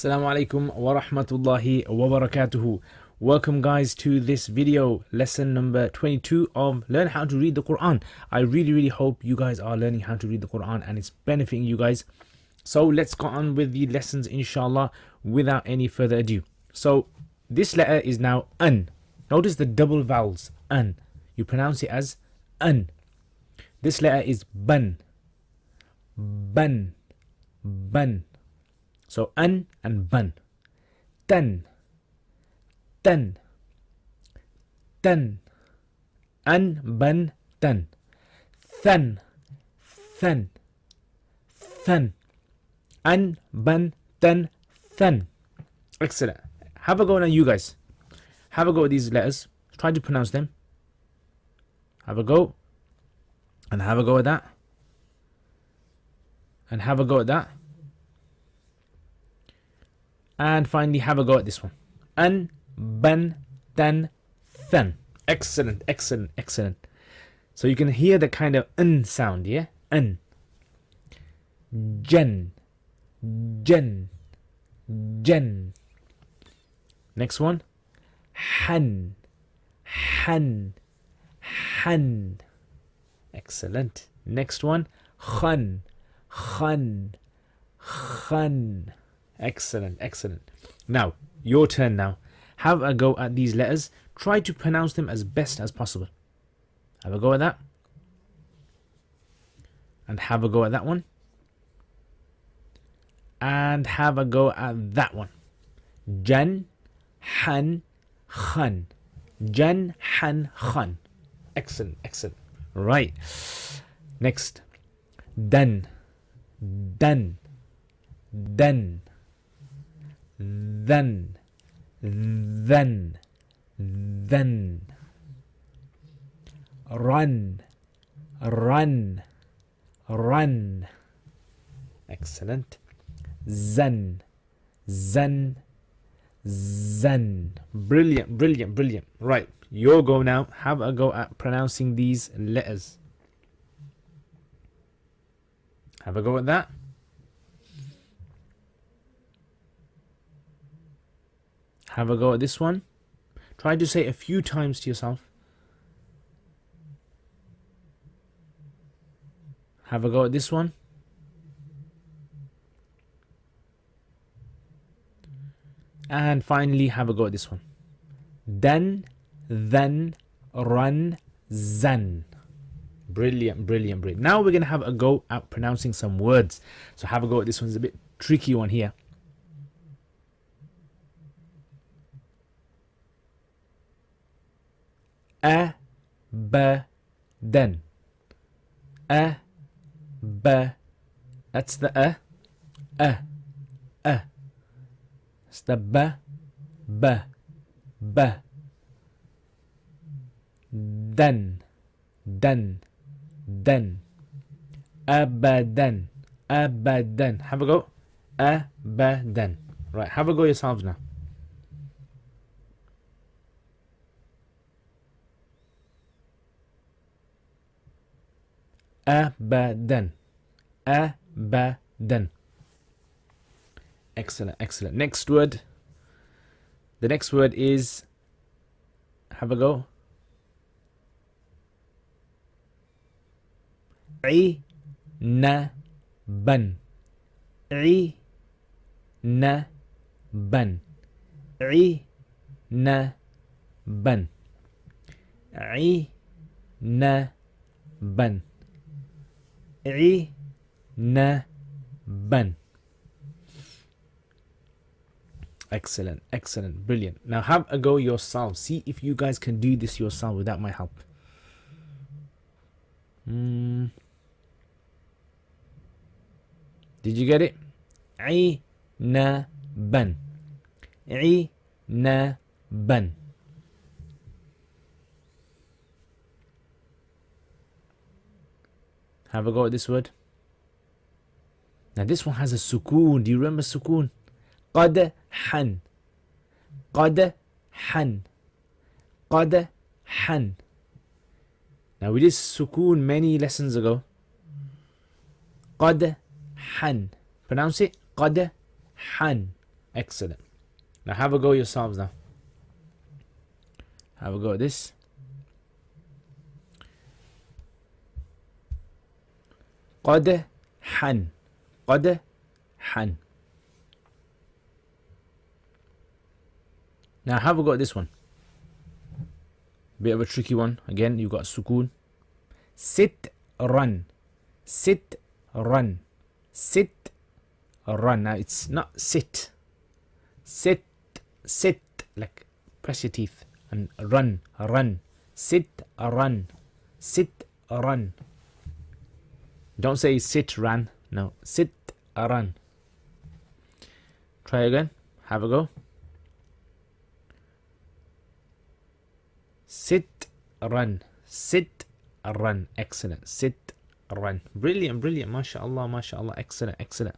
Assalamu alaikum wa rahmatullahi wa barakatuhu. Welcome guys to this video, lesson number 22 of Learn How to Read the Quran. I really hope you guys are learning how to read the Quran and it's benefiting you guys. So let's go on with the lessons inshallah without any further ado. So this letter is now un. Notice the double vowels, un. You pronounce it as un. This letter is bun. Bun. Bun. So an and bun. Tan. Tan. Tan. An, bun, tan. Than. Than. Than. An, bun, tan, than. Excellent. Have a go now, you guys. Have a go at these letters. Try to pronounce them. Have a go. And have a go at that. And have a go at that. And finally, have a go at this one. An, bun, tan, than. Excellent, excellent, excellent. So you can hear the kind of un sound, yeah? Un. Jan. Jan. Jan. Next one. Han. Han. Han. Excellent. Next one. Khan. Khan. Khan. Excellent, excellent. Now, your turn now. Have a go at these letters. Try to pronounce them as best as possible. Have a go at that. And have a go at that one. And have a go at that one. Jan, Han, Khan. Jan, Han, Khan. Excellent, excellent. Right. Next. Dan. Dan. Dan. Then. Then. Then. Run. Run. Run. Excellent. Zan. Zan. Zan. Brilliant, brilliant, brilliant. Right, your go now. Have a go at pronouncing these letters. Have a go at that. Have a go at this one. Try to say it a few times to yourself. Have a go at this one. And finally, have a go at this one. Dan, then, run, zan. Brilliant, brilliant, brilliant. Now we're going to have a go at pronouncing some words. So have a go at this one. It's a bit tricky one here. Abadan. That's the It's the ba. Dan. Abadan. Have a go. Abadan. Right, have a go yourselves now. Abadan. Abadan. Excellent, excellent. Next word. The next word is, have a go. Ban. Ban. Ban. Ban. Ban. Excellent, excellent, brilliant. Now have a go yourself. See if you guys can do this yourself without my help. Did you get it? Ban. Ban. Have a go at this word. Now this one has a sukoon. Do you remember sukoon? قدحا. قدحا. قدحا. Now we did sukoon many lessons ago. قدحا. Pronounce it. قدحا. Excellent. Now have a go yourselves now. Have a go at this. قدحا. قدحا. Now have a go at this one. Bit of a tricky one. Again, you've got sukoon. Sit, run. Sit, run. Sit, run. Now it's not sit. Sit, sit. Like press your teeth. And run, run. Sit, run. Sit, run. Don't say sit, run. No. Sit, run. Try again. Have a go. Sit, run. Sit, run. Excellent. Sit, run. Brilliant, brilliant. MashaAllah, MashaAllah. Excellent, excellent.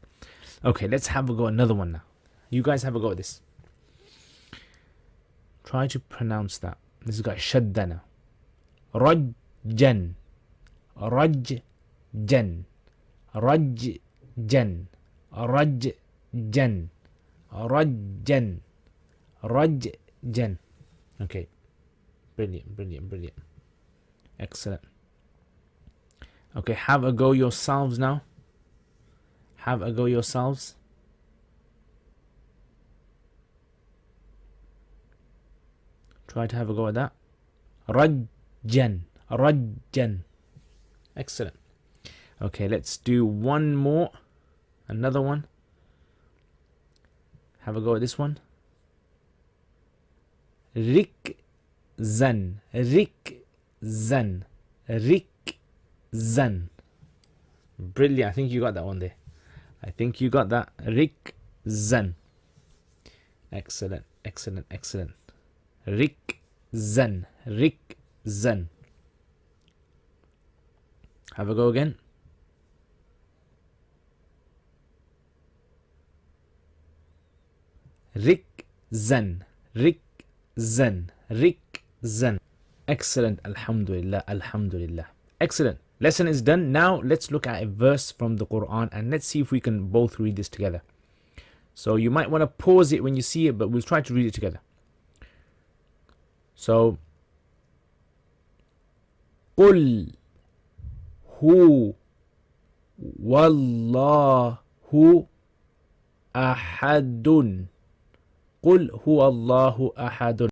Okay, let's have a go at another one now. You guys have a go at this. Try to pronounce that. This has got shadda now. Rajjan. Rajjan. Rajjan. Rajjan. Rajjan. Rajjan. Okay. Brilliant, brilliant, brilliant. Excellent. Okay, have a go yourselves now. Have a go yourselves. Try to have a go at that. Rajjan. Rajjan. Excellent. Okay, let's do one more. Another one. Have a go at this one. Rikzan. Rikzan. Rikzan. Brilliant. I think you got that one there. I think you got that. Rikzan. Excellent. Excellent. Excellent. Rikzan. Rikzan. Have a go again. Rikzan. Rikzan. Rikzan. Excellent. Alhamdulillah. Alhamdulillah. Excellent. Lesson is done. Now let's look at a verse from the Quran and let's see if we can both read this together. So you might want to pause it when you see it, but we'll try to read it together. So, قُلْ هُوَ وَاللَّهُ أَحَدٌ. قُلْ هُوَ اللَّهُ أَحَدٌ.